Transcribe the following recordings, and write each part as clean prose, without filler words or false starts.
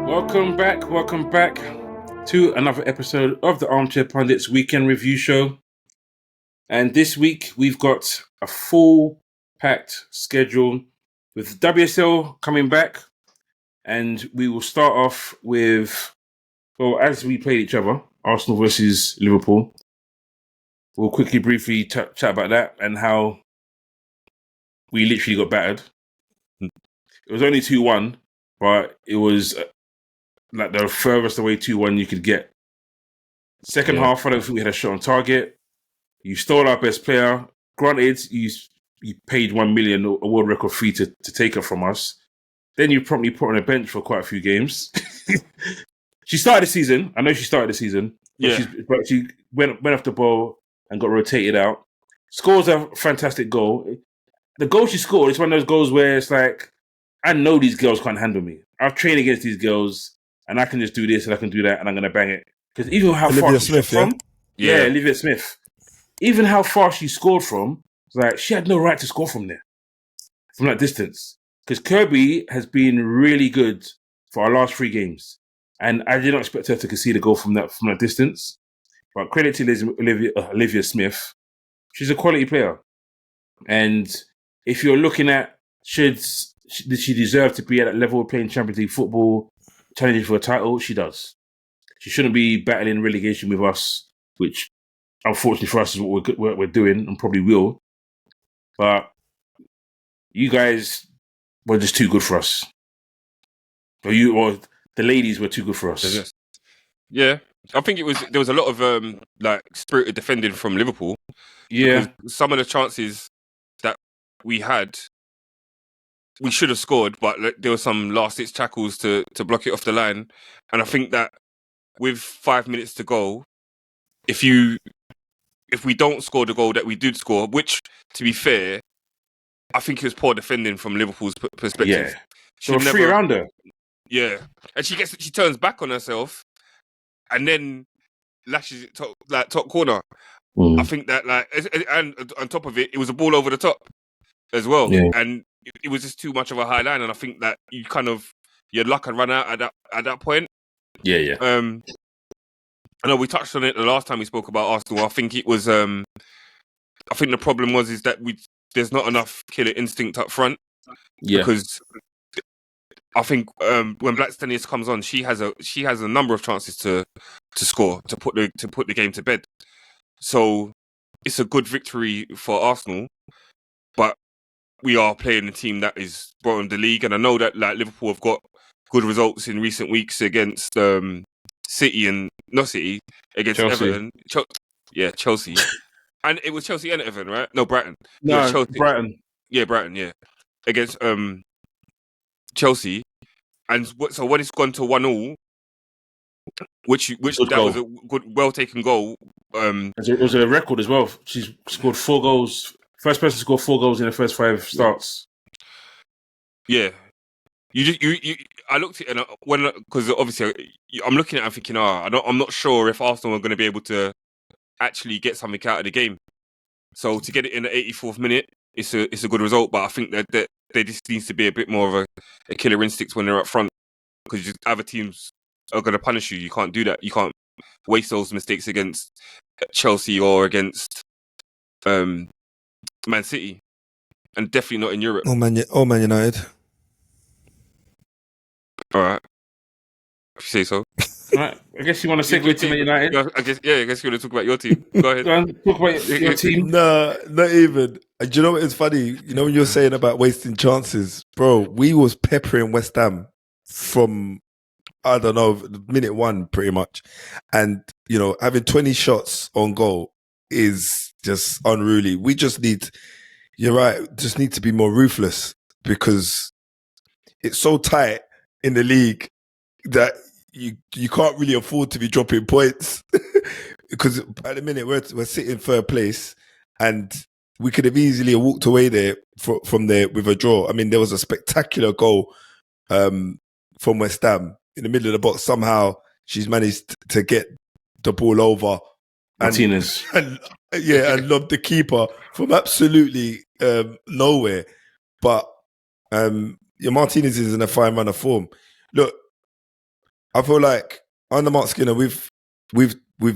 Welcome back to another episode of the Armchair Pundits Weekend Review Show. And this week we've got a full-packed schedule with WSL coming back. And we will start off with, well, as we played each other, Arsenal versus Liverpool. We'll quickly, briefly chat about that and how we literally got battered. It was only 2-1, but it was like the furthest away 2-1 you could get. Second half, I don't think we had a shot on target. You stole our best player. Granted, you paid $1 million, a world record fee to take her from us. Then you promptly put her on a bench for quite a few games. She started the season. I know she started the season. But she went off the ball and got rotated out. Scores a fantastic goal. The goal she scored is one of those goals where it's like, I know these girls can't handle me. I've trained against these girls and I can just do this and I can do that and I'm going to bang it. Because even how far she shot from... Yeah, Olivia Smith. Even how far she scored from, like, she had no right to score from there. From that distance. Because Kirby has been really good for our last 3 games. And I did not expect her to concede a goal from that distance. But credit to Olivia Smith. She's a quality player. And if you're looking at did she deserve to be at that level of playing Champions League football, challenging for a title? She does. She shouldn't be battling relegation with us, which unfortunately for us is what we're doing and probably will. But you guys were just too good for us. Or the ladies were too good for us. Yeah. I think there was a lot of spirited defending from Liverpool. Yeah. Some of the chances that we had, we should have scored, but there were some last-ditch tackles to block it off the line. And I think that with 5 minutes to go, if we don't score the goal that we did score, which, to be fair, I think it was poor defending from Liverpool's perspective. Yeah. She was free around her. Yeah. And she turns back on herself and then lashes it top corner. I think that, and on top of it, it was a ball over the top as well. Yeah. And it was just too much of a high line. And I think that your luck had run out at that point. Yeah. I know we touched on it the last time we spoke about Arsenal. I think it was, I think the problem is that there's not enough killer instinct up front. Yeah. Because I think when Black Stenius comes on, she has a number of chances to score, to put the game to bed. So it's a good victory for Arsenal, but we are playing a team that is bottom of the league, and I know that Liverpool have got good results in recent weeks against City and not City, against Chelsea. Everton. Chelsea, and it was Chelsea and Everton, right? No, Brighton. No, Chelsea. Brighton. Yeah, Brighton. Yeah, against Chelsea, and so when it's gone to 1-1, which that goal. Was a good, well taken goal. It was a record as well. She's scored 4 goals. First person to score 4 goals in the first 5 starts. Yeah, I looked at it because obviously I'm looking at it and thinking, I'm not sure if Arsenal are going to be able to actually get something out of the game. So to get it in the 84th minute, it's a good result. But I think that there just needs to be a bit more of a killer instinct when they're up front, because other teams are going to punish you. You can't do that. You can't waste those mistakes against Chelsea or against Man City, and definitely not in Europe. Or Man United. All right, if you say so. Right. I guess you want to segue to Man United. I guess you want to talk about your team. Go ahead. Talk about your team. No, not even. Do you know what is funny? You know when you're saying about wasting chances, bro? We was peppering West Ham from, I don't know, minute 1 pretty much, and having 20 shots on goal is just unruly. We just need, you're right, just need to be more ruthless, because it's so tight in the league that you can't really afford to be dropping points, because at the minute we're sitting 3rd place and we could have easily walked away there from there with a draw. I mean, there was a spectacular goal from West Ham in the middle of the box. Somehow she's managed to get the ball over Martinez and lobbed the keeper from absolutely nowhere. But Martinez is in a fine run of form. Look, I feel like under Mark Skinner, we've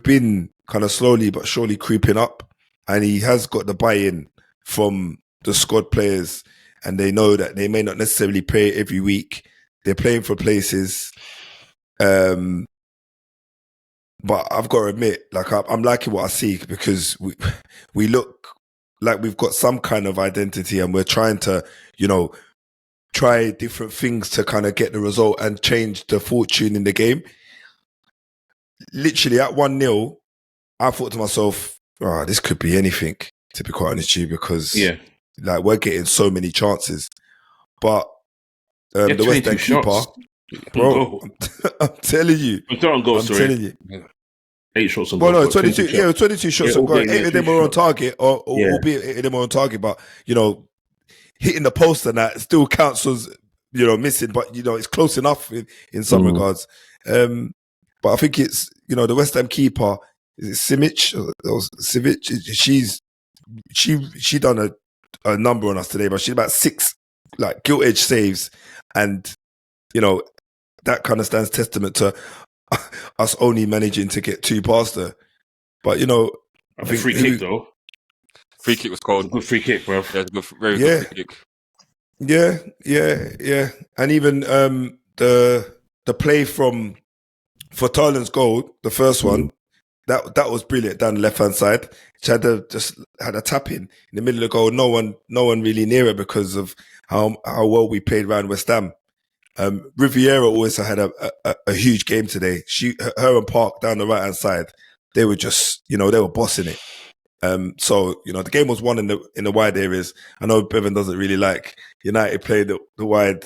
been kind of slowly but surely creeping up, and he has got the buy-in from the squad players, and they know that they may not necessarily play every week. They're playing for places, but I've got to admit, like I'm liking what I see, because we look like we've got some kind of identity, and we're trying to, try different things to kind of get the result and change the fortune in the game. Literally at 1-0, I thought to myself, this could be anything, to be quite honest with you, because like we're getting so many chances. But the West Ham keeper, bro, I'm telling you. I'm telling you. 8 shots on goal. Well, no, 22. Yeah, 22 shots on goal. 8 of them were on target, albeit 8 of them were on target. But hitting the post and that still counts as missing. But it's close enough in some regards. But I think it's the West Ham keeper, is it Simic? Civic? She done a number on us today, but she's about 6 like gilt edge saves, and that kind of stands testament to us only managing to get 2 past her. But I think free kick though. Free kick was called. Good free kick, bro. Yeah, very good free kick. Yeah. And even the play for Tottenham's goal, the first one, that was brilliant down the left hand side. She had a tap in the middle of the goal. No one really near her because of how well we played around West Ham. Riviera also had a huge game today. Her and Park down the right hand side, they were just they were bossing it. So the game was won in the wide areas. I know Bevan doesn't really like United play the wide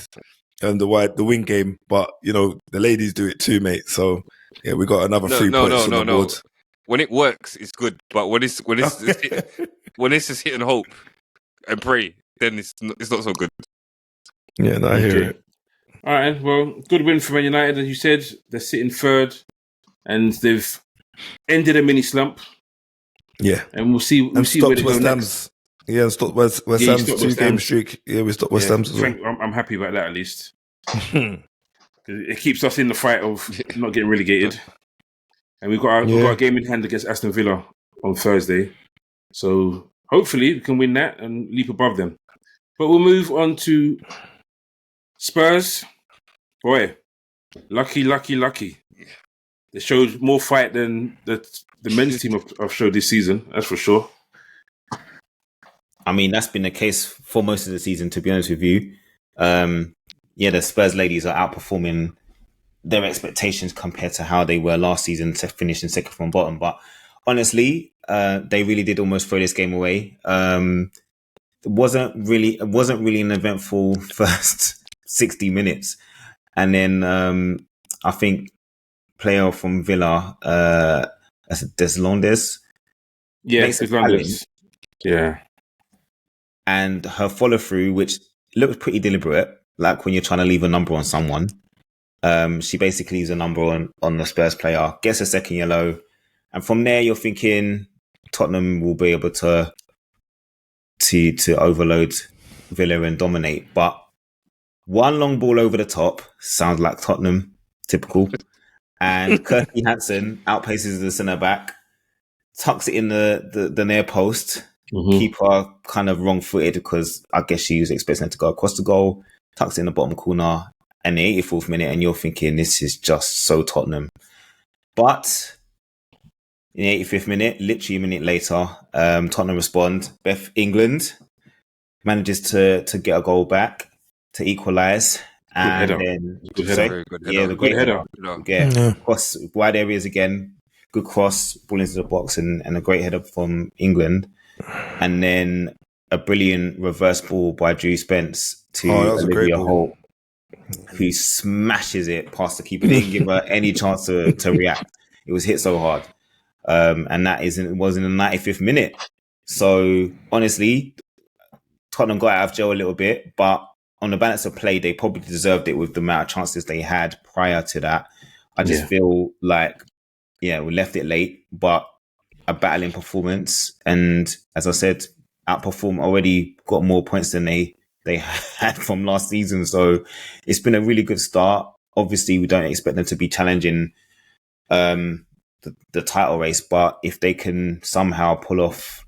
the wing game, but the ladies do it too, mate. So yeah, we got another 3 points on the board. When it works, it's good, but when it's just hit and hope and pray, then it's not so good. Yeah, no, I hear it. All right, well, good win for Man United, as you said. They're sitting third, and they've ended a mini slump. Yeah, and we'll see where they go next. Yeah, and stopped West Ham's 2-game streak. Yeah, we stopped West Ham's as well. I'm happy about that, at least. It keeps us in the fight of not getting relegated. And we've got a game in hand against Aston Villa on Thursday. So hopefully we can win that and leap above them. But we'll move on to Spurs. Boy, lucky. They showed more fight than the men's team have showed this season, that's for sure. I mean, that's been the case for most of the season, to be honest with you. The Spurs ladies are outperforming their expectations compared to how they were last season to finish in second from bottom. But honestly, they really did almost throw this game away. It wasn't really an eventful first 60 minutes. And then I think player from Villa, Deslandes. Yeah, Deslandes. Yeah. And her follow through, which looked pretty deliberate, like when you're trying to leave a number on someone. She basically leaves a number on the Spurs player, gets a second yellow. And from there, you're thinking Tottenham will be able to overload Villa and dominate. But one long ball over the top, sounds like Tottenham, typical. And Kirsty Hansen outpaces the centre back, tucks it in the near post. Mm-hmm. Keeper kind of wrong-footed because I guess she was expecting it to go across the goal, tucks it in the bottom corner in the 84th minute, and you're thinking this is just so Tottenham. But in the 85th minute, literally a minute later, Tottenham respond. Beth England manages to get a goal back to equalise. And then good header. The great header. Yeah. Cross wide areas again. Good cross, ball into the box, and a great header from England. And then a brilliant reverse ball by Drew Spence to Olivia Holt, who smashes it past the keeper. Didn't give her any chance to react. It was hit so hard. And that was in the 95th minute. So honestly, Tottenham got out of jail a little bit, but on the balance of play, they probably deserved it with the amount of chances they had prior to that. I just feel like, we left it late, but a battling performance. And as I said, outperform already got more points than they had from last season. So it's been a really good start. obviously we don't expect them to be challenging the title race, but if they can somehow pull off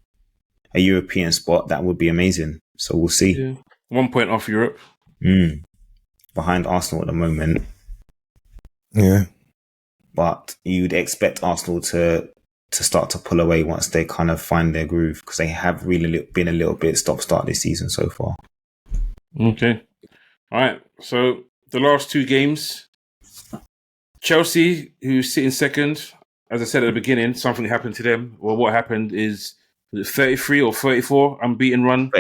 a European spot, that would be amazing. So we'll see. Yeah. 1 point off Europe. Behind Arsenal at the moment. Yeah. But you'd expect Arsenal to start to pull away once they kind of find their groove, because they have really been a little bit stop-start this season so far. Okay. All right. So the last 2 games, Chelsea, who's sitting second, as I said at the beginning, something happened to them. Well, what happened is 33 or 34 unbeaten run.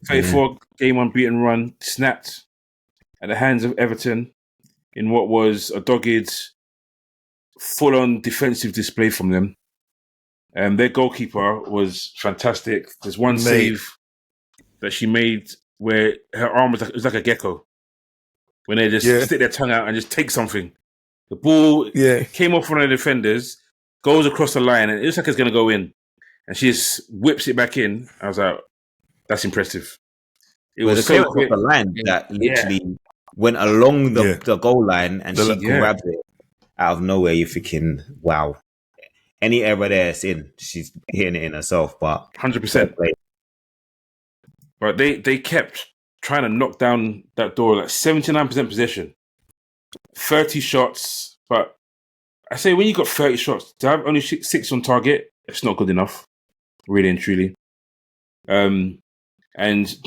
34 game unbeaten run snapped at the hands of Everton in what was a dogged, full-on defensive display from them. Their goalkeeper was fantastic. There's one save that she made where her arm was like a gecko. When they just stick their tongue out and just take something. The ball came off one of the defenders, goes across the line, and it looks like it's going to go in. And she just whips it back in. I was like, that's impressive. It was so quick. The line that literally went along the goal line, and she grabbed it out of nowhere. You're thinking, wow. Any error there, it's in. She's hitting it in herself, but 100%. But they kept trying to knock down that door, like 79% possession, 30 shots. But I say, when you got 30 shots, to have only 6 on target, it's not good enough, really and truly. And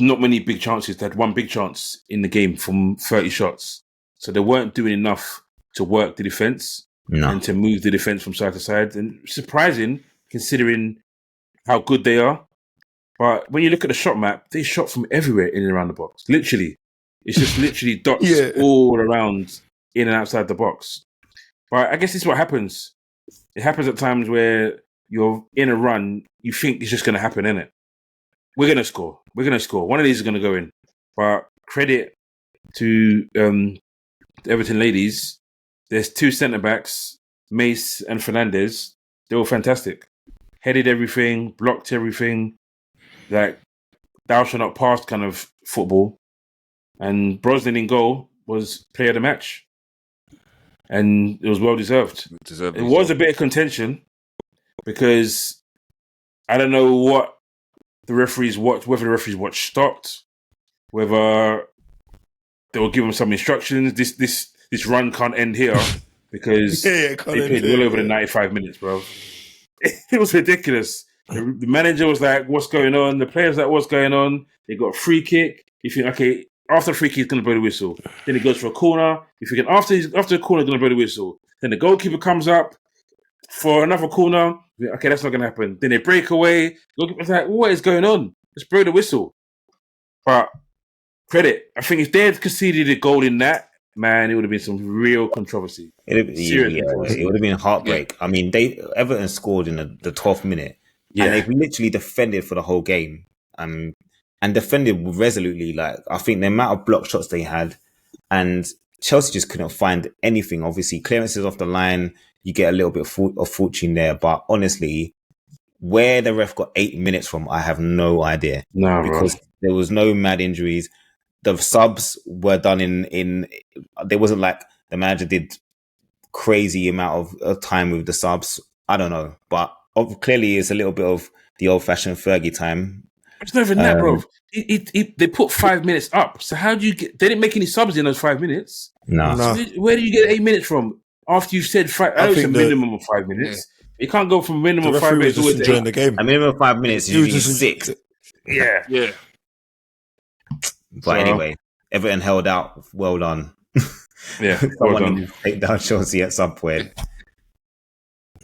not many big chances. They had 1 big chance in the game from 30 shots. So they weren't doing enough to work the defense. And to move the defense from side to side. And surprising, considering how good they are. But when you look at the shot map, they shot from everywhere in and around the box. Literally. It's just literally dots all around, in and outside the box. But I guess this is what happens. It happens at times where you're in a run, you think it's just going to happen, innit? We're going to score. One of these is going to go in. But credit to the Everton ladies. There's 2 centre-backs, Mace and Fernandez. They were fantastic. Headed everything, blocked everything. Like, thou shalt not pass kind of football. And Brosnan in goal was player of the match. And it was well-deserved. It was a bit of contention because I don't know what the referees watched, whether the referees watched stopped, whether they were giving them some instructions. This run can't end here because they played well over the 95 minutes, bro. It was ridiculous. The manager was like, what's going on? The players like, what's going on? They got a free kick. You think, okay, after the free kick, he's going to blow the whistle. Then he goes for a corner. If you can, after the corner, he's going to blow the whistle. Then the goalkeeper comes up for another corner. Okay, that's not going to happen. Then they break away. It's like, what is going on? Let's blow the whistle. But credit. I think if they had conceded a goal in that, man, it would have been some real controversy. It would have been heartbreak. I mean, Everton scored in the 12th minute, and they've literally defended for the whole game, and defended resolutely. Like, I think the amount of block shots they had, and Chelsea just couldn't find anything. Obviously, clearances off the line, you get a little bit of fortune there, but honestly, where the ref got 8 minutes from, I have no idea. No, because there was no mad injuries. The subs were done in there wasn't like the manager did crazy amount of time with the subs. I don't know, but clearly it's a little bit of the old-fashioned Fergie time. It's not even that, bro. They put 5 minutes up. So how do you get... They didn't make any subs in those 5 minutes. No. So where do you get 8 minutes from? After you've said 5... I know it's a minimum of 5 minutes. You can't go from minimum of 5 minutes to enjoying the game. A minimum of 5 minutes is usually 6. Yeah. But anyway, Everton held out. Well done. Yeah, Someone needed to take down Chelsea at some point.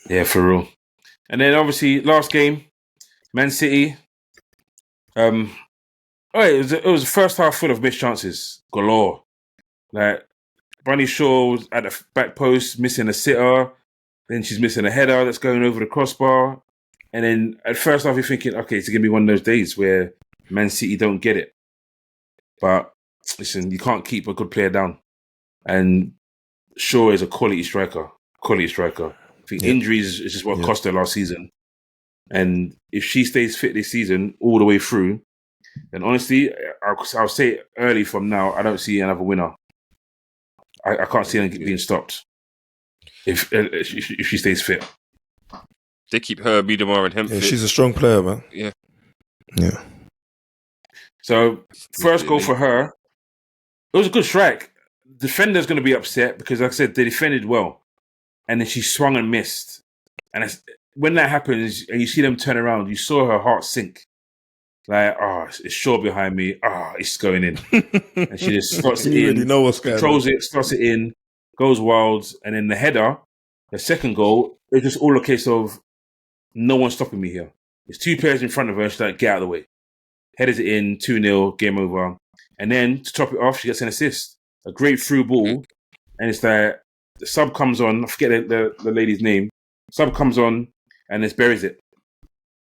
Yeah, for real. And then obviously last game, Man City. It was the first half full of missed chances galore. Like, Bunny Shaw was at the back post missing a sitter. Then she's missing a header that's going over the crossbar. And then at first half you're thinking, okay, it's gonna be one of those days where Man City don't get it. But listen, you can't keep a good player down. And Shaw is a quality striker. I think injuries is just what cost her last season. And if she stays fit this season all the way through, then honestly, I'll say it early from now, I don't see another winner. I can't see her being stopped if she stays fit. They keep her, Miedemar, and Hemp Yeah, fit. she's a strong player, man. Yeah. Yeah. So first goal for her. It was a good strike. Defender's going to be upset because, like I said, they defended well, and then she swung and missed. And when that happens, and you see them turn around, you saw her heart sink. Like, it's short behind me. It's going in. And she just slots it You in. already know what's going on. Controls it, slots it in, goes wild. And then the header, the second goal, it's just all a case of no one stopping me here. There's two players in front of her. She's like, get out of the way. Headers it in, 2-0, game over. And then to top it off, she gets an assist. A great through ball. And it's like, the sub comes on. I forget the lady's name. Sub comes on and just buries it.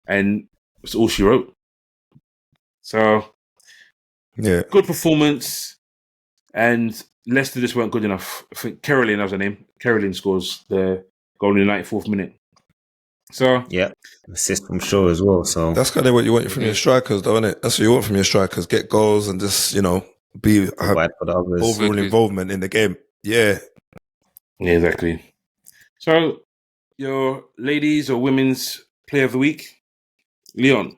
And it's all she wrote. So, yeah, good performance. And Leicester just weren't good enough. I think Caroline, that was her name. Caroline scores the goal in the 94th minute. So, yeah, assist from Shaw as well. So that's kind of what you want from your strikers, though, isn't it? That's what you want from your strikers: get goals and just have provide for the others. overall involvement in the game. Yeah, exactly. So, your ladies or women's player of the week, Leon.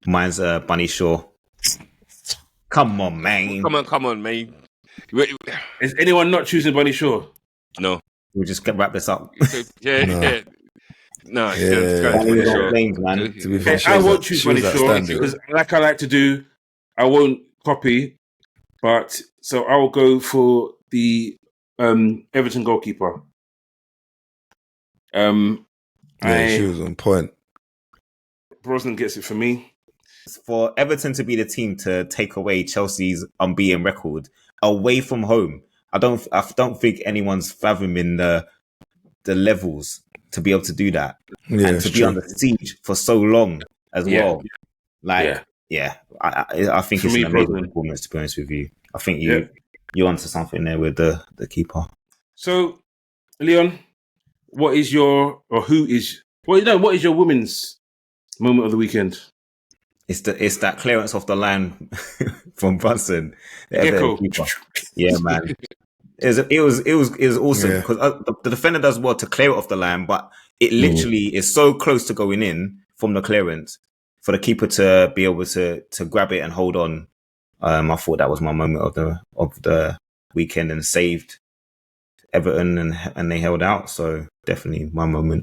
Mine's Bunny Shaw. Come on, man. Come on, man. Is anyone not choosing Bunny Shaw? No. We'll just wrap this up. Yeah. No, it's Bunny Shaw. Flames, man. to be fair, I won't choose Bunny Shaw because, like I like to do, I won't copy. But so I will go for the Everton goalkeeper. she was on point. Brosnan gets it for me. For Everton to be the team to take away Chelsea's unbeaten record away from home, I don't think anyone's fathoming the levels to be able to do that, and to be under siege for so long as well. I think for it's me, an amazing Brosnan. performance. To be honest with you, I think you're onto something there with the keeper. So, Leon, what is your women's moment of the weekend? It's that clearance off the line from Brunson. Echo. Yeah, man. It was awesome because the defender does well to clear it off the line, but it literally is so close to going in from the clearance for the keeper to be able to grab it and hold on. I thought that was my moment of the weekend and saved Everton and they held out. So definitely my moment.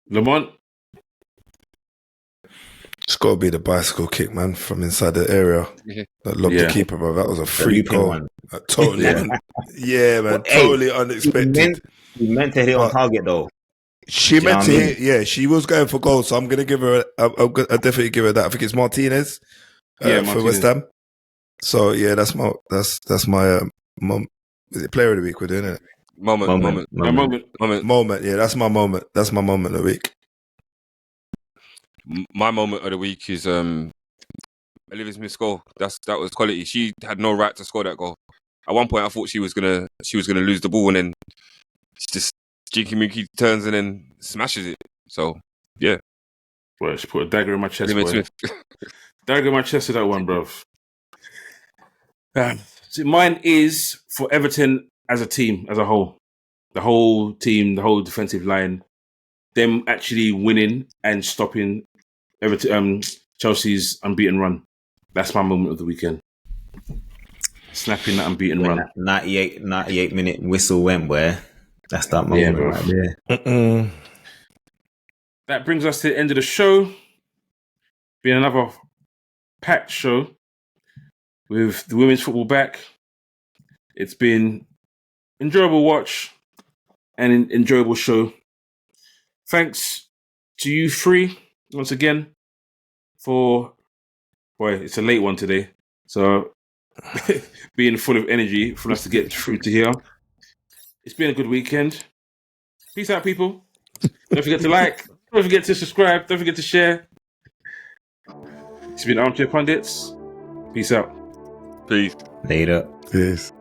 Lamont. It's got to be the bicycle kick, man, from inside the area. That lobbed the keeper, bro. That was a free goal. Totally, totally unexpected. He meant to hit it on target, though. She meant to hit. Yeah, she was going for goal, so I'm going to give her. I'll definitely give her that. I think it's Martinez. For West Ham. So yeah, that's my mom. Is it player of the week? We're doing it. Moment. Yeah, that's my moment. That's my moment of the week. My moment of the week is Olivia Smith's goal. That was quality. She had no right to score that goal. At one point, I thought she was gonna lose the ball, and then she just Jinky Minky turns and then smashes it. So yeah. Well, she put a dagger in my chest. Smith. Dagger in my chest to that one, bro. So mine is for Everton as a team, as a whole. The whole team, the whole defensive line, them actually winning and stopping Everton, Chelsea's unbeaten run. That's my moment of the weekend. Snapping that unbeaten run. That 98-minute whistle went where? That's that moment right there. That brings us to the end of the show. Been another packed show with the women's football back. It's been enjoyable watch and an enjoyable show. Thanks to you three once again for, it's a late one today, so being full of energy for us to get through to here. It's been a good weekend. Peace out, people. Don't forget to like, don't forget to subscribe, don't forget to share. It's been Armchair Pundits. Peace out. Peace. Later. Peace.